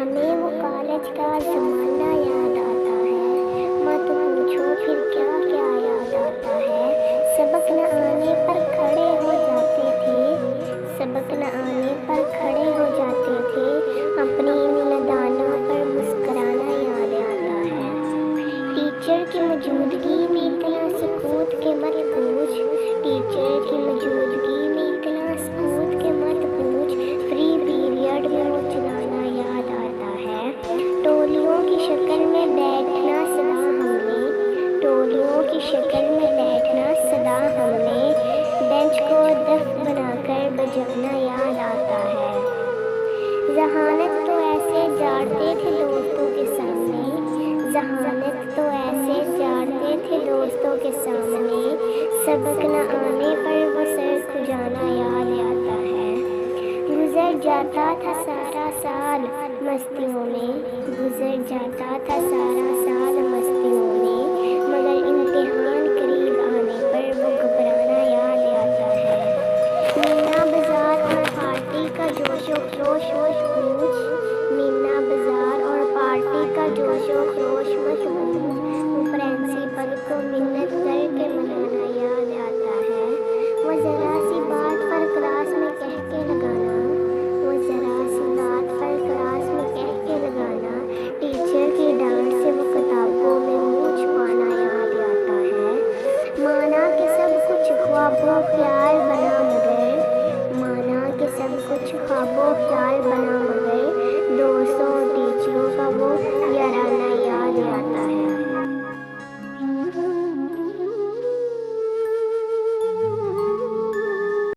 हमें वो कॉलेज का ज़माना याद आता है। मत पूछो फिर क्या क्या याद आता है। सबक न आने पर खड़े हो जाते थे, सबक न आने पर खड़े हो जाते थे। अपनी इन दानों पर मुस्कुराना याद आता है। टीचर की मौजूदगी में इतना सकूत के मत पूछ, टीचर की मौजूदगी में इतना सकूत के मत पूछ। फ्री पीरियड में वो चलाना याद आता है। टोलियों की शक्ल में बैठना सदा हमने, टोलियों की शक्ल में बैठना सदा हमने। बेंच को दफ बनाकर बजाना याद आता है। जहानत तो ऐसे जाते थे दोस्तों के सामने, जहानत तो ऐसे जाते थे दोस्तों के सामने। सबक न आने पर वो सर खुजाना याद आता है। गुजर जाता था सारा साल मस्तियों में, गुजर जाता था सारा साल मस्तियों में। मगर इम्तिहान करीब आने पर वो घबराना याद आता है। मीना बाजार और पार्टी का जोशो खरोश मत पूछ, मीना बाजार और पार्टी का जोशो खरोश मत पूछ। वो प्रिंसिपल को मिन्नत करके मनाना याद आता है। वो ज़रा सी बात पर क्लास में कह के लगाना, वो ज़रा सी बात पर क्लास में कह के लगाना। टीचर की डांट से वो किताबों में मुँह छुपाना याद आता है। माना कि सब कुछ ख्वाबों ख्याल बना मगर, माना कि सब कुछ ख्वाबों ख्याल बना मगर।